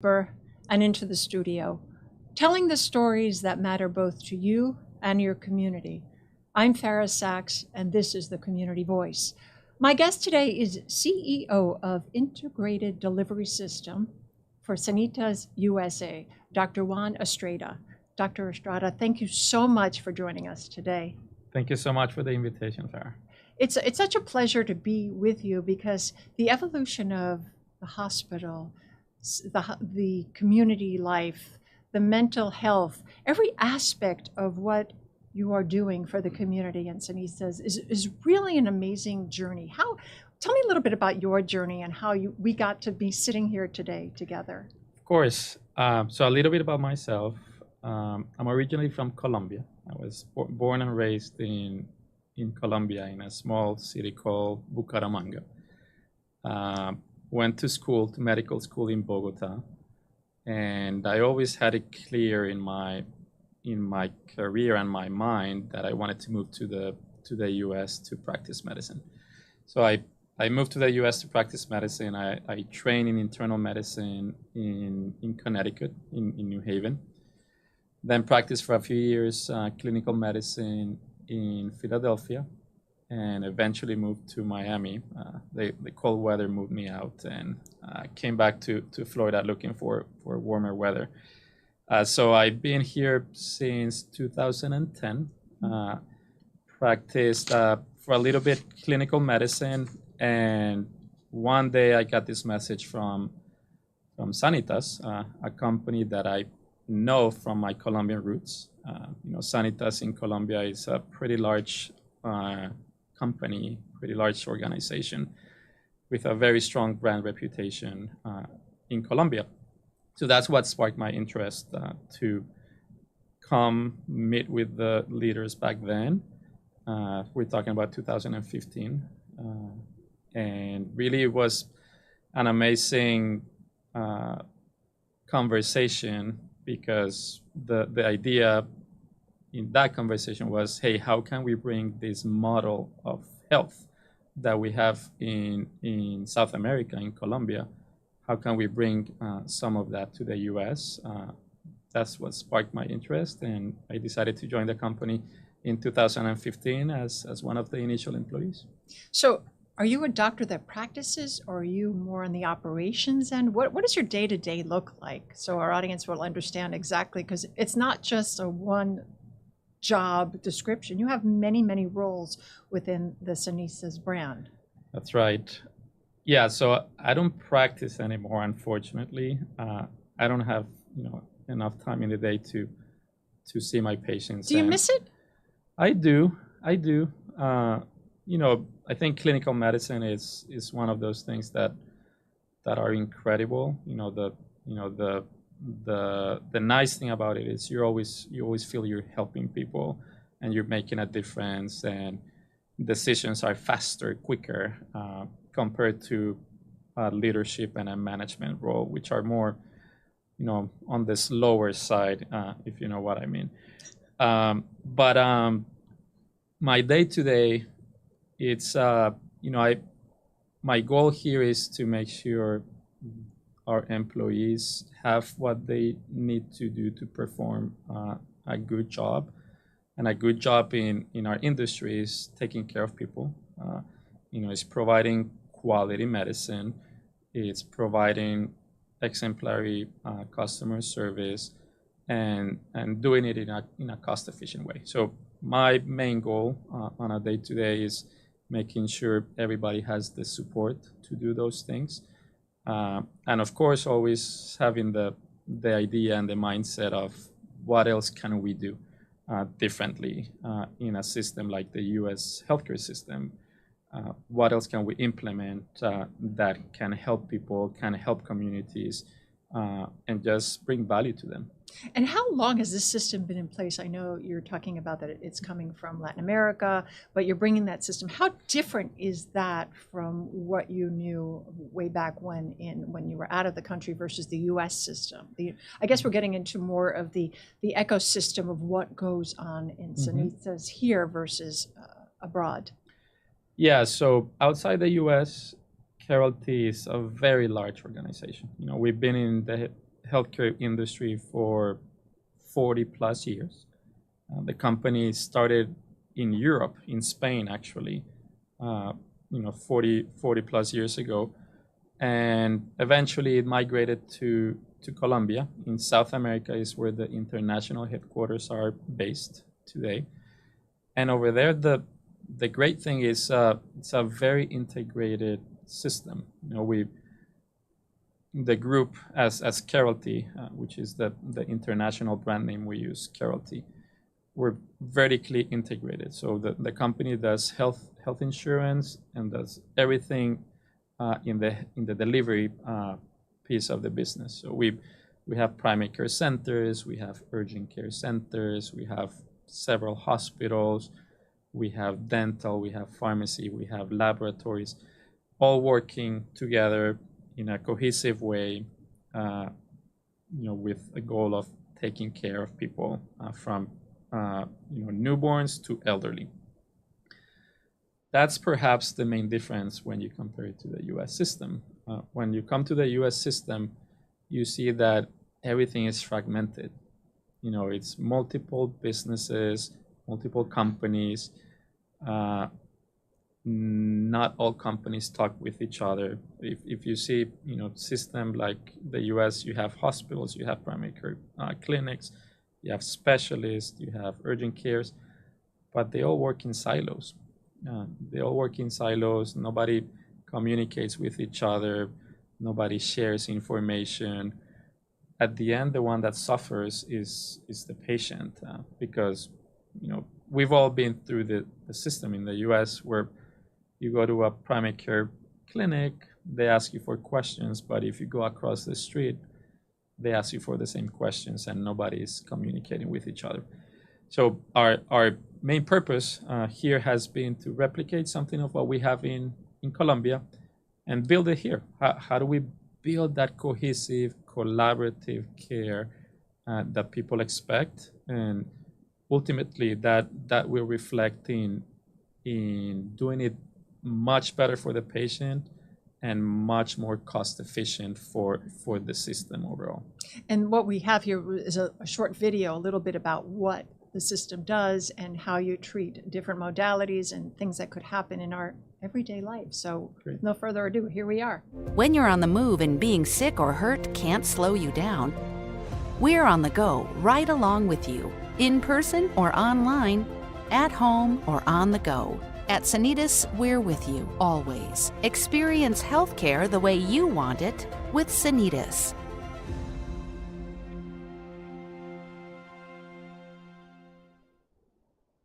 And into the studio, telling the stories that matter both to you and your community. I'm Fara, and this is the Community Voice. My guest today is CEO of Integrated Delivery System for Santias USA, Dr. Juan Estrada. Dr. Estrada, thank you so much for joining us today. Thank you so much for the invitation, Farah. It's such a pleasure to be with you because the evolution of the hospital, the community life, the mental health, every aspect of what you are doing for the community in Santias is really an amazing journey. Tell me a little bit about your journey and how we got to be sitting here today together. Of course. So a little bit about myself. I'm originally from Colombia. I was born and raised in Colombia in a small city called Bucaramanga. Went to medical school in Bogota, and I always had it clear in my career and my mind that I wanted to move to the U.S. to practice medicine. So I moved to the U.S. to practice medicine. I trained in internal medicine in Connecticut, in New Haven. Then practiced for a few years clinical medicine in Philadelphia, and eventually moved to Miami. The cold weather moved me out, and came back to Florida looking for warmer weather. So I've been here since 2010. Practiced for a little bit clinical medicine, and one day I got this message from Sanitas, a company that I know from my Colombian roots. Sanitas in Colombia is a pretty large company, pretty large organization with a very strong brand reputation in Colombia. So that's what sparked my interest to come meet with the leaders back then. We're talking about 2015. And really it was an amazing conversation, because the idea in that conversation was, hey, how can we bring this model of health that we have in South America, in Colombia, how can we bring some of that to the US? That's what sparked my interest, and I decided to join the company in 2015 as one of the initial employees. So are you a doctor that practices, or are you more on the operations end? What does your day-to-day look like, so our audience will understand exactly, because it's not just a one job description. You have many, many roles within the Santias brand. That's right. Yeah, so I don't practice anymore, unfortunately. I don't have enough time in the day to see my patients. Do you miss it? I do. I think clinical medicine is one of those things that are incredible. The nice thing about it is you always feel you're helping people and you're making a difference, and decisions are faster, quicker compared to leadership and a management role, which are more on the slower side, if you know what I mean. But my day-to-day, it's my goal here is to make sure our employees have what they need to do to perform a good job. And a good job in our industry is taking care of people. It's providing quality medicine. It's providing exemplary customer service, and doing it in a cost-efficient way. So my main goal on a day-to-day is making sure everybody has the support to do those things. And of course, always having the idea and the mindset of what else can we do differently in a system like the US healthcare system. What else can we implement that can help people, can help communities, and just bring value to them? And how long has this system been in place? I know you're talking about that it's coming from Latin America, but you're bringing that system. How different is that from what you knew way back when you were out of the country versus the U.S. system? I guess we're getting into more of the ecosystem of what goes on in Santias here versus abroad. Yeah, so outside the U.S., Carol T is a very large organization. We've been in the healthcare industry for 40 plus years. The company started in Europe, in Spain, actually, 40 plus years ago. And eventually it migrated to Colombia. In South America is where the international headquarters are based today. And over there, the great thing is it's a very integrated system. The group as Carrollty, which is the international brand name we use, Carrollty, we're vertically integrated. So the company does health insurance and does everything in the delivery piece of the business. So we have primary care centers, we have urgent care centers, we have several hospitals, we have dental, we have pharmacy, we have laboratories, all working together in a cohesive way, with a goal of taking care of people from newborns to elderly. That's perhaps the main difference when you compare it to the U.S. system. When you come to the U.S. system, you see that everything is fragmented. It's multiple businesses, multiple companies. Not all companies talk with each other. If you see, system like the U.S., you have hospitals, you have primary care clinics, you have specialists, you have urgent cares, but they all work in silos. Nobody communicates with each other. Nobody shares information. At the end, the one that suffers is the patient, because we've all been through the system in the U.S. where you go to a primary care clinic, they ask you for questions, but if you go across the street, they ask you for the same questions and nobody is communicating with each other. So our main purpose here has been to replicate something of what we have in Colombia and build it here. How do we build that cohesive, collaborative care that people expect? And ultimately that will reflect in doing it much better for the patient and much more cost efficient for the system overall. And what we have here is a short video, a little bit about what the system does and how you treat different modalities and things that could happen in our everyday life. So with no further ado, here we are. When you're on the move and being sick or hurt can't slow you down, we're on the go right along with you, in person or online, at home or on the go. At Santias, we're with you always. Experience healthcare the way you want it with Santias.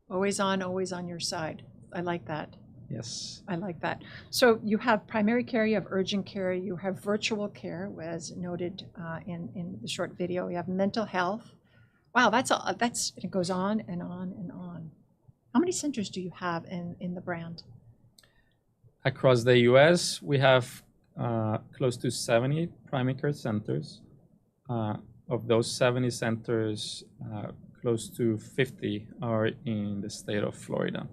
Always on your side. I like that. Yes. I like that. So you have primary care, you have urgent care, you have virtual care, as noted in the short video. You have mental health. Wow, it goes on and on and on. How many centers do you have in the brand? Across the U.S., we have close to 70 primary care centers. Of those 70 centers, close to 50 are in the state of Florida.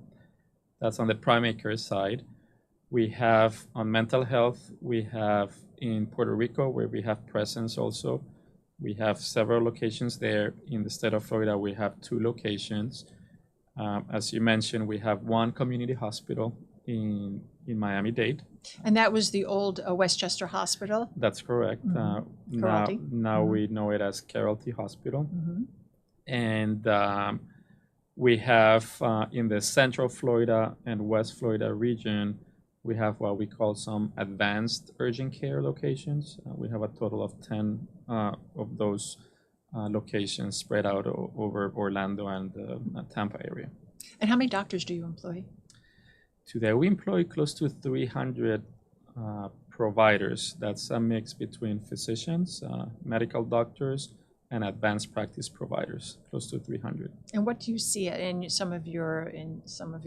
That's on the primary care side. We have on mental health, we have in Puerto Rico, where we have presence also. We have several locations there. In the state of Florida, we have 2 locations. As you mentioned, we have one community hospital in Miami-Dade. And that was the old Westchester Hospital? That's correct. Now we know it as Carrollty Hospital. Mm-hmm. And we have in the Central Florida and West Florida region, we have what we call some advanced urgent care locations. We have a total of 10 of those locations spread out over Orlando and Tampa area. And how many doctors do you employ? Today we employ close to 300 providers. That's a mix between physicians, medical doctors, and advanced practice providers, close to 300. And what do you see in some of your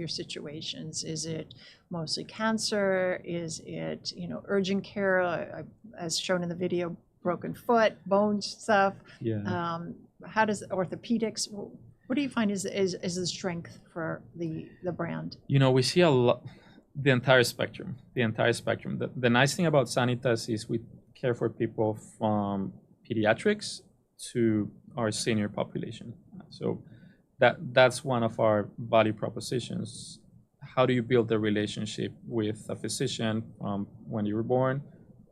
situations? Is it mostly cancer? Is it urgent care, as shown in the video, broken foot, bone stuff? Yeah. How does orthopedics? What do you find is the strength for the brand? We see a lot, the entire spectrum. The nice thing about Santias is we care for people from pediatrics to our senior population. So that's one of our value propositions. How do you build a relationship with a physician from when you were born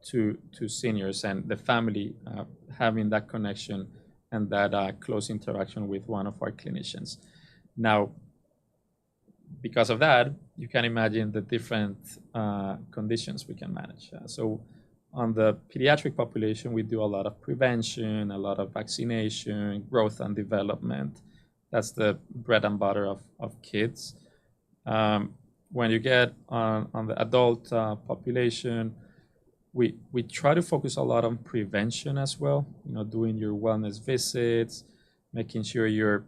to seniors, and the family having that connection and that close interaction with one of our clinicians? Now, because of that, you can imagine the different conditions we can manage. So on the pediatric population, we do a lot of prevention, a lot of vaccination, growth and development. That's the bread and butter of kids. When you get on the adult population, we try to focus a lot on prevention as well. Doing your wellness visits, making sure you're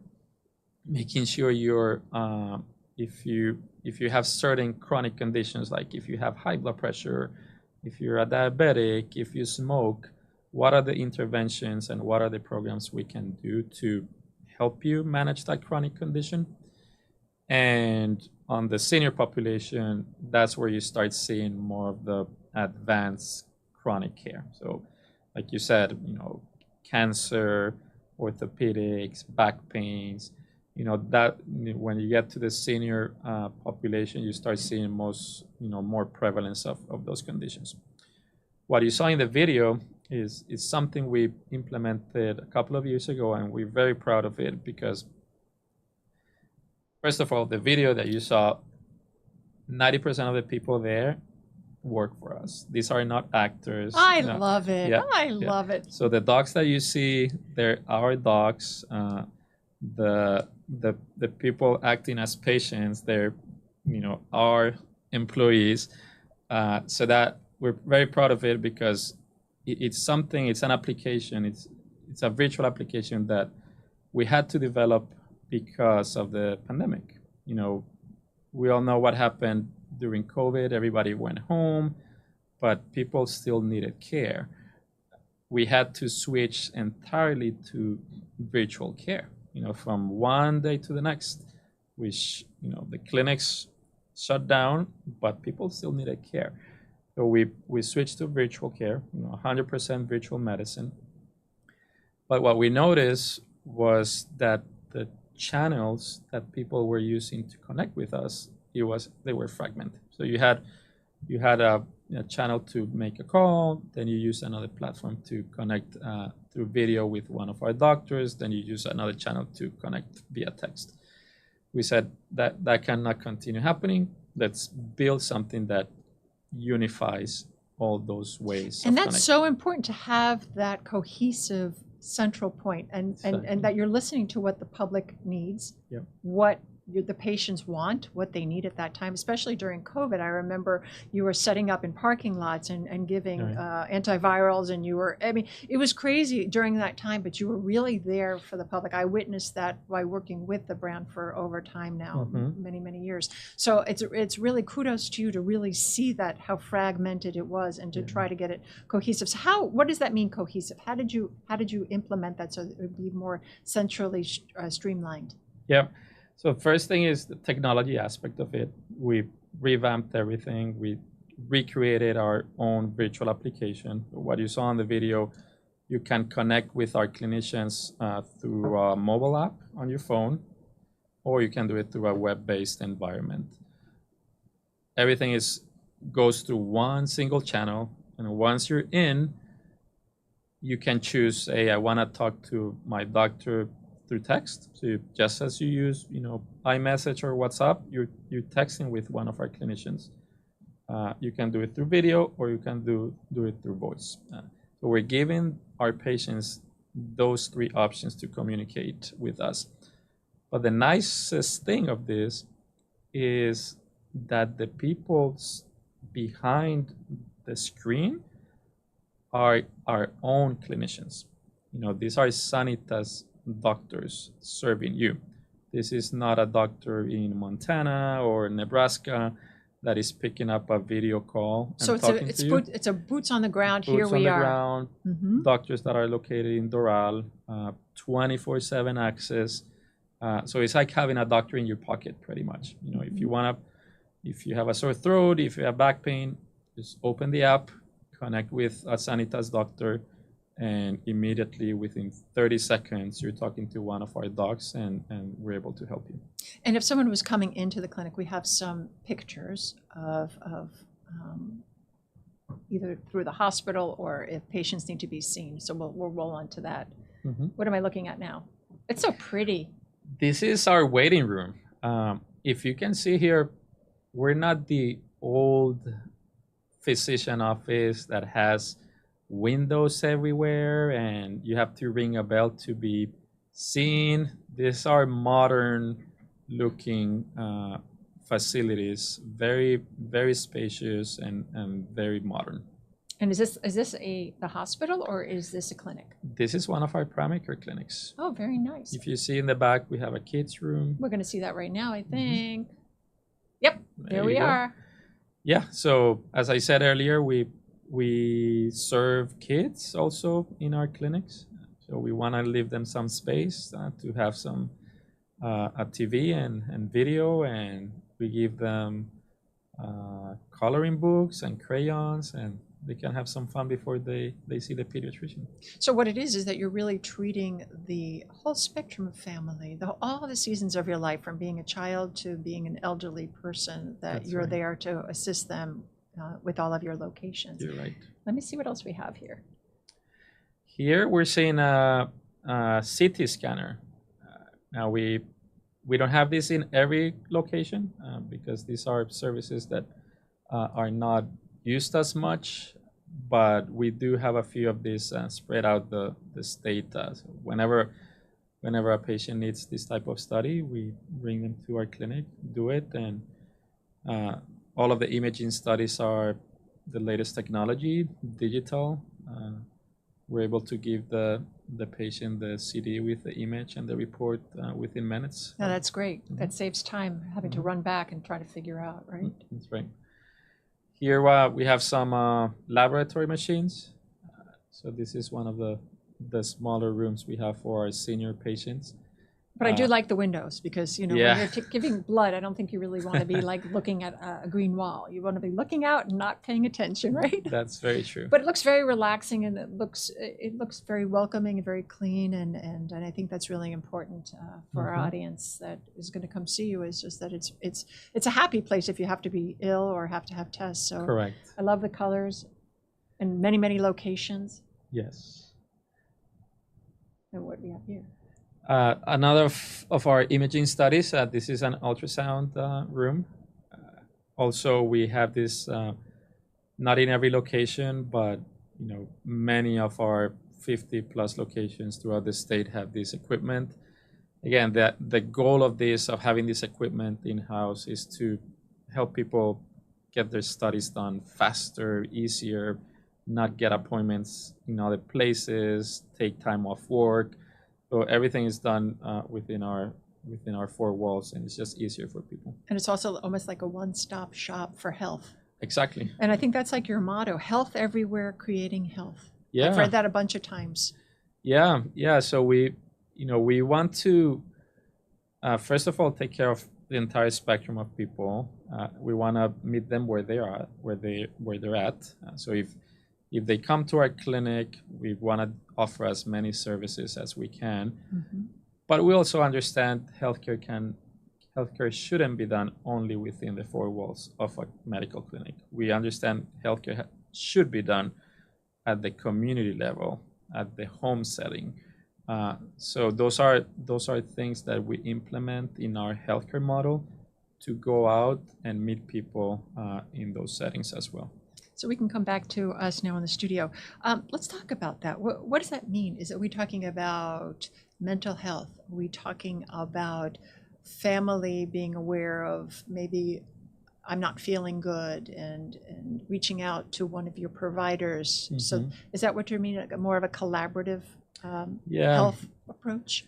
if you have certain chronic conditions, like if you have high blood pressure, if you're a diabetic, if you smoke, what are the interventions and what are the programs we can do to help you manage that chronic condition? And on the senior population, that's where you start seeing more of the advanced chronic care. So like you said, cancer, orthopedics, back pains, that when you get to the senior population, you start seeing more prevalence of those conditions. What you saw in the video is something we implemented a couple of years ago, and we're very proud of it because, first of all, the video that you saw, 90% of the people there work for us. These are not actors. I love it. Yeah, I love it. So the dogs that you see, they're our dogs. The people acting as patients, they're our employees. So that we're very proud of it because it's an application. It's a virtual application that we had to develop because of the pandemic. We all know what happened during COVID. Everybody went home, but people still needed care. We had to switch entirely to virtual care, from one day to the next, which, the clinics shut down, but people still needed care. So we switched to virtual care, 100% virtual medicine. But what we noticed was that the channels that people were using to connect with us, they were fragmented. So you had a channel to make a call, then you use another platform to connect through video with one of our doctors, then you use another channel to connect via text. We said that cannot continue happening. Let's build something that unifies all those ways. And that's so important to have that cohesive central point, and that you're listening to what the public needs, what the patients want, what they need at that time, especially during COVID. I remember you were setting up in parking lots and giving antivirals, and it was crazy during that time, but you were really there for the public. I witnessed that by working with the brand for over time now, many, many years. So it's really kudos to you to really see that, how fragmented it was, and to try to get it cohesive. So what does that mean, cohesive? How did you implement that so that it would be more centrally streamlined? Yeah. So first thing is the technology aspect of it. We revamped everything. We recreated our own virtual application. What you saw in the video, you can connect with our clinicians through a mobile app on your phone, or you can do it through a web-based environment. Everything goes through one single channel, and once you're in, you can choose, I want to talk to my doctor through text. So just as you use, iMessage or WhatsApp, you're texting with one of our clinicians. You can do it through video, or you can do it through voice. So we're giving our patients those three options to communicate with us. But the nicest thing of this is that the people behind the screen are our own clinicians. These are Santias doctors serving you. This is not a doctor in Montana or Nebraska that is picking up a video call and so talking to you. It's a boots on the ground. Boots Here we are. Ground, doctors that are located in Doral, 24/7 access. So it's like having a doctor in your pocket, pretty much. If you have a sore throat, if you have back pain, just open the app, connect with a Santias doctor, and immediately within 30 seconds, you're talking to one of our docs, and we're able to help you. And if someone was coming into the clinic, we have some pictures of either through the hospital or if patients need to be seen. So we'll roll on to that. Mm-hmm. What am I looking at now? It's so pretty. This is our waiting room. If you can see here, we're not the old physician office that has windows everywhere and you have to ring a bell to be seen. These are modern looking facilities, very, very spacious and very modern. And is this the hospital or is this a clinic? This is one of our primary care clinics. Oh, very nice. If you see in the back, we have a kids room. We're going to see that right now, I think. Yep, there we you go. are. Yeah, so as I said earlier, we serve kids also in our clinics. So we want to leave them some space to have some a TV and video, and we give them coloring books and crayons, and they can have some fun before they see the pediatrician. So what it is that you're really treating the whole spectrum of family, all the seasons of your life, from being a child to being an elderly person, that That's you're right. there to assist them with all of your locations. You're right. Let me see what else we have here. Here we're seeing a CT scanner. Now we don't have this in every location because these are services that are not used as much, but we do have a few of these spread out the state. So whenever a patient needs this type of study, we bring them to our clinic, do it, and all of the imaging studies are the latest technology, digital. We're able to give the patient the CD with the image and the report within minutes. Now that's great. That saves time having to run back and try to figure out, right? That's right. Here we have some laboratory machines. So this is one of the smaller rooms we have for our senior patients. But I do like the windows because, Yeah. when you're giving blood, I don't think you really want to be like looking at a green wall. You want to be looking out and not paying attention, right? That's very true. But it looks very relaxing and it looks very welcoming and very clean, and I think that's really important for our audience that is going to come see you, is just that it's a happy place if you have to be ill or have to have tests. So Correct. I love the colors and many locations. Yes. And what we have here. Another of our imaging studies, this is an ultrasound room. Also, we have this, not in every location, but many of our 50 plus locations throughout the state have this equipment. Again, the goal of having this equipment in-house is to help people get their studies done faster, easier, not get appointments in other places, take time off work. So everything is done within our four walls, and it's just easier for people. And it's also almost like a one-stop shop for health. Exactly. And I think that's like your motto: health everywhere, creating health. Yeah. I've read that a bunch of times. Yeah. So we want to first of all take care of the entire spectrum of people. We want to meet them where they are, where they're at. So if they come to our clinic, we want to offer as many services as we can. Mm-hmm. But we also understand healthcare shouldn't be done only within the four walls of a medical clinic. We understand healthcare should be done at the community level, at the home setting. So those are things that we implement in our healthcare model to go out and meet people in those settings as well. So we can come back to us now in the studio. Let's talk about that. What does that mean? Are we talking about mental health? Are we talking about family being aware of maybe I'm not feeling good and reaching out to one of your providers? Mm-hmm. So is that what you mean? Like more of a collaborative health approach?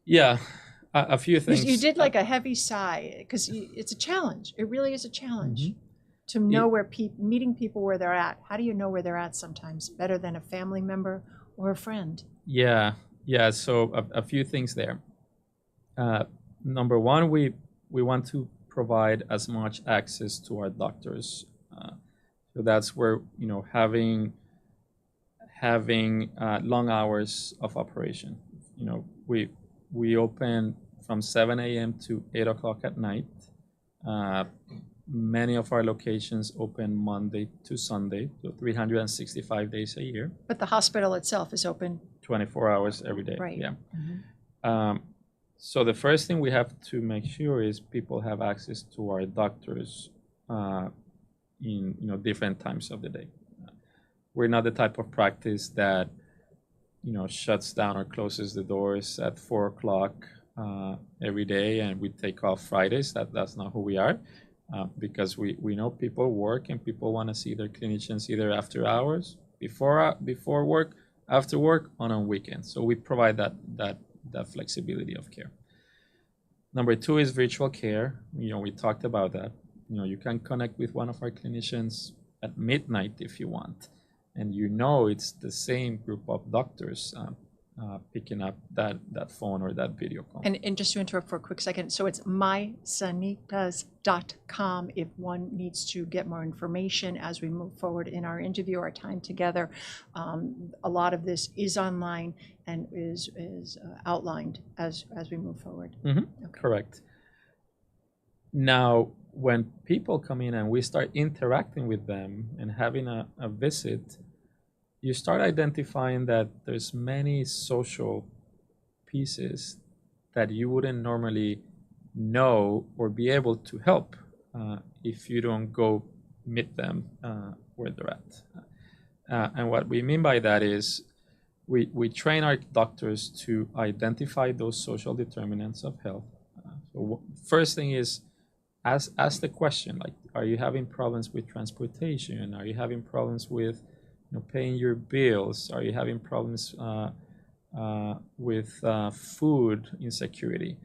Yeah, a few things. You did like a heavy sigh because it's a challenge. It really is a challenge. Mm-hmm. To know meeting people where they're at. How do you know where they're at sometimes better than a family member or a friend? Yeah. So a few things there. Number one, we want to provide as much access to our doctors. So that's where having having long hours of operation. We open from 7 a.m. to 8 o'clock at night. Many of our locations open Monday to Sunday, so 365 days a year. But the hospital itself is open. 24 hours every day. Right. Yeah. Mm-hmm. So the first thing we have to make sure is people have access to our doctors in different times of the day. We're not the type of practice that shuts down or closes the doors at 4 o'clock every day and we take off Fridays. That's not who we are, because we know people work and people want to see their clinicians either after hours, before work, after work, on weekends. So we provide that flexibility of care. Number 2 is virtual care. We talked about that. You can connect with one of our clinicians at midnight if you want, and it's the same group of doctors picking up that phone or that video call. And just to interrupt for a quick second, so it's mysanitas.com if one needs to get more information as we move forward in our interview, our time together. A lot of this is online and is outlined as we move forward. Mm-hmm. Okay. Correct. Now, when people come in and we start interacting with them and having a visit, you start identifying that there's many social pieces that you wouldn't normally know or be able to help if you don't go meet them where they're at. And what we mean by that is we train our doctors to identify those social determinants of health. So first thing is ask the question, like, are you having problems with transportation? Are you having problems with paying your bills? Are you having problems with food insecurity?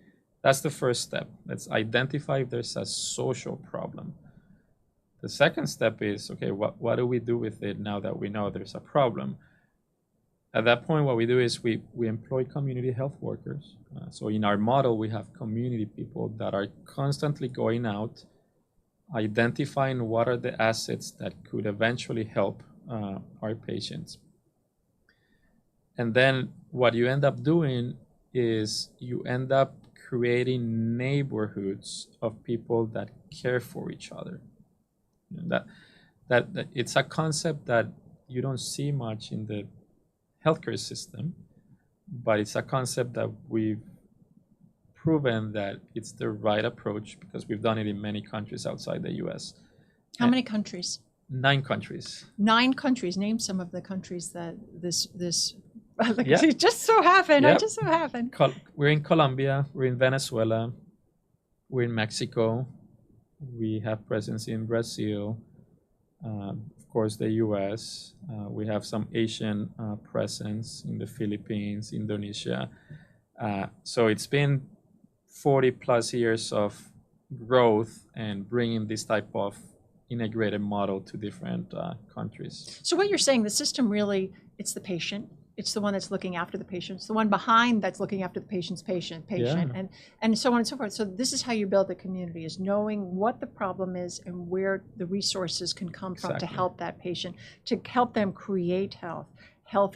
That's the first step. Let's identify if there's a social problem. The second step is, okay, what do we do with it now that we know there's a problem? At that point, what we do is we employ community health workers. So in our model, we have community people that are constantly going out, identifying what are the assets that could eventually help our patients. And then what you end up doing is you end up creating neighborhoods of people that care for each other. That it's a concept that you don't see much in the healthcare system, but it's a concept that we've proven that it's the right approach because we've done it in many countries outside the US. How many countries? 9 countries. 9 countries. Name some of the countries that this Yeah. it just so happened. Yep. I just so happened. We're in Colombia, we're in Venezuela, we're in Mexico, we have presence in Brazil, of course the US, we have some Asian presence in the Philippines, Indonesia. So it's been 40 plus years of growth and bringing this type of integrated model to different countries. So what you're saying, the system really, it's the patient. It's the one that's looking after the patient. It's the one behind that's looking after the patient's patient, Yeah. and so on and so forth. So this is how you build the community, is knowing what the problem is and where the resources can come from to Exactly. help that patient, to help them create health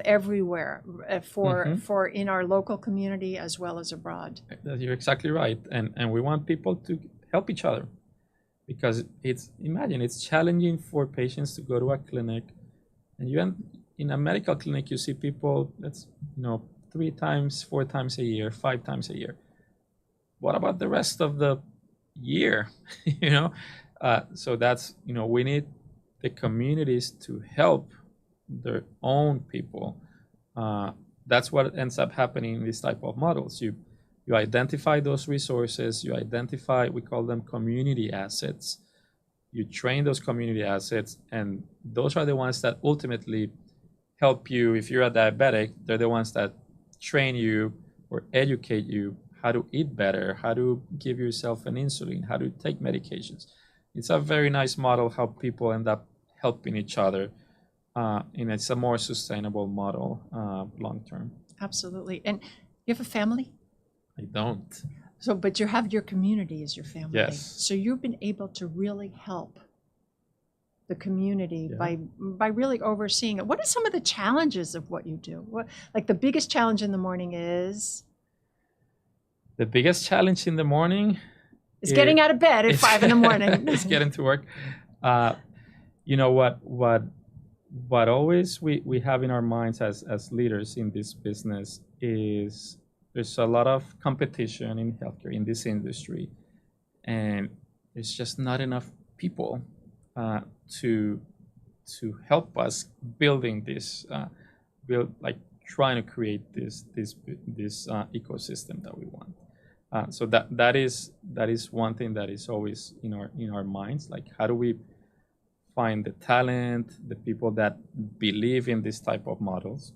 everywhere for in our local community as well as abroad. You're exactly right. And we want people to help each other because it's challenging for patients to go to a clinic and in a medical clinic, you see people that's 3 times, 4 times a year, 5 times a year. What about the rest of the year? So that's we need the communities to help their own people. That's what ends up happening in this type of models. You identify those resources. You identify, we call them community assets. You train those community assets, and those are the ones that ultimately help you. If you're a diabetic, they're the ones that train you or educate you how to eat better, how to give yourself an insulin, how to take medications. It's a very nice model how people end up helping each other, and it's a more sustainable model long term. Absolutely. And you have a family? I don't. So, but you have your community as your family. Yes. So you've been able to really help the community Yeah. by really overseeing it. What are some of the challenges of what you do? What, like the biggest challenge in the morning is The biggest challenge in the morning getting out of bed at 5 in the morning. is getting to work. Uh, you know what always we have in our minds as leaders in this business is there's a lot of competition in healthcare in this industry, and there's just not enough people to help us building this build like trying to create this ecosystem that we want. So that is one thing that is always in our minds. Like, how do we find the talent, the people that believe in this type of models?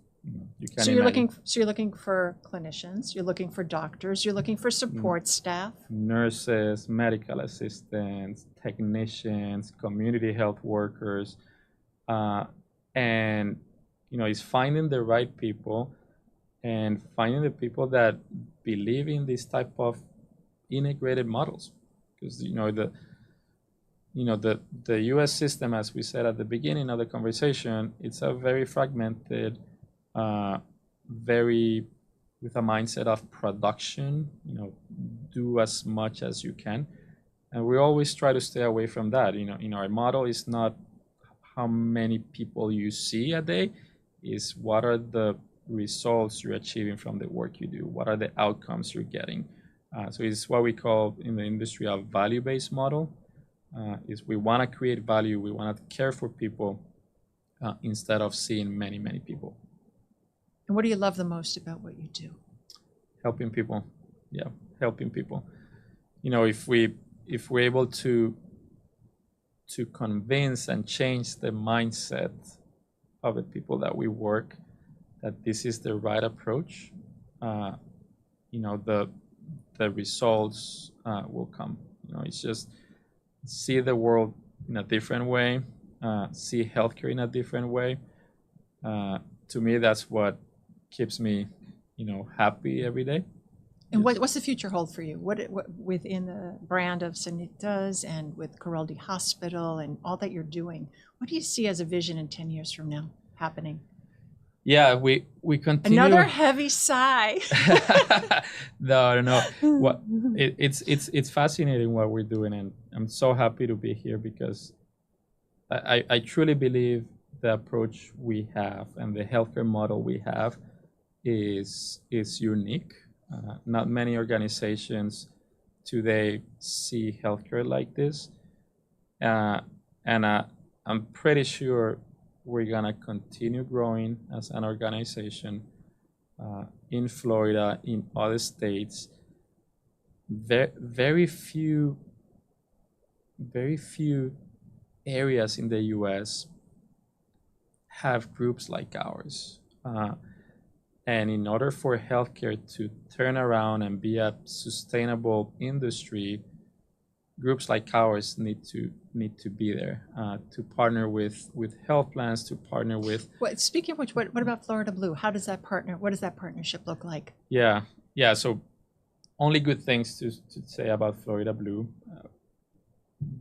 You can So imagine you're looking for clinicians, you're looking for doctors, you're looking for support staff. nurses, medical assistants, technicians, community health workers, and it's finding the right people and finding the people that believe in this type of integrated models, because the U.S. system, as we said at the beginning of the conversation, it's a very fragmented, very with a mindset of production. Do as much as you can, and we always try to stay away from that. Our model is not how many people you see a day, is what are the results you're achieving from the work you do, what are the outcomes you're getting. So it's what we call in the industry a value-based model. Is we want to create value, we want to care for people instead of seeing many people. And what do you love the most about what you do? Helping people. Yeah, helping people. If we're able to convince and change the mindset of the people that we work, that this is the right approach, the results will come. It's just see the world in a different way, see healthcare in a different way. To me, that's what keeps me, happy every day. And what's the future hold for you? What within the brand of Santias and with Corraldi Hospital and all that you're doing, what do you see as a vision in 10 years from now happening? Yeah, we continue. Another heavy sigh. No. It's fascinating what we're doing, and I'm so happy to be here because I truly believe the approach we have and the healthcare model we have is unique. Not many organizations today see healthcare like this, and I'm pretty sure we're gonna continue growing as an organization in Florida, in other states. Very few areas in the U.S. have groups like ours. And in order for healthcare to turn around and be a sustainable industry, groups like ours need to be there to partner with health plans, to partner with. Well, speaking of which, what about Florida Blue? How does that partner? What does that partnership look like? Yeah. So only good things to say about Florida Blue.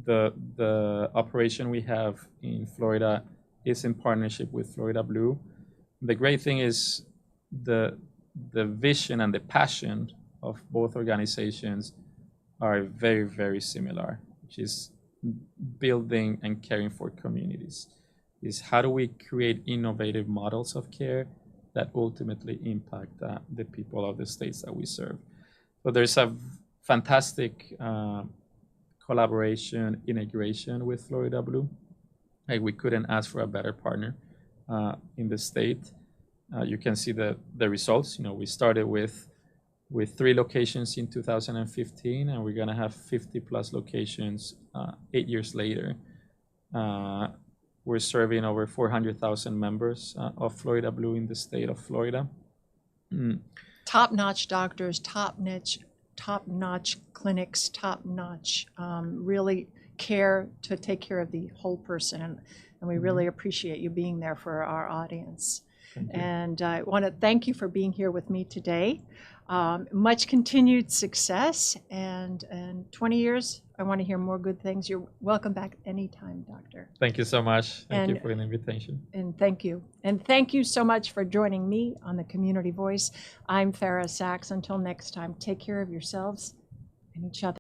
The operation we have in Florida is in partnership with Florida Blue. The great thing is the vision and the passion of both organizations are very, very similar, which is building and caring for communities. Is how do we create innovative models of care that ultimately impact the people of the states that we serve. So there's a fantastic collaboration, integration with Florida Blue. Like, we couldn't ask for a better partner in the state. You can see the results. We started with 3 locations in 2015, and we're gonna have 50 plus locations 8 years later. We're serving over 400,000 members of Florida Blue in the state of Florida. Top-notch doctors, top-notch clinics, top-notch really care to take care of the whole person, and we really appreciate you being there for our audience. Thank you. And I want to thank you for being here with me today. Much continued success, and 20 years, I want to hear more good things. You're welcome back anytime, Doctor. Thank you so much. Thank you And- for the invitation. And thank you. And thank you so much for joining me on the Community Voice. I'm Fara Sachs. Until next time, take care of yourselves and each other.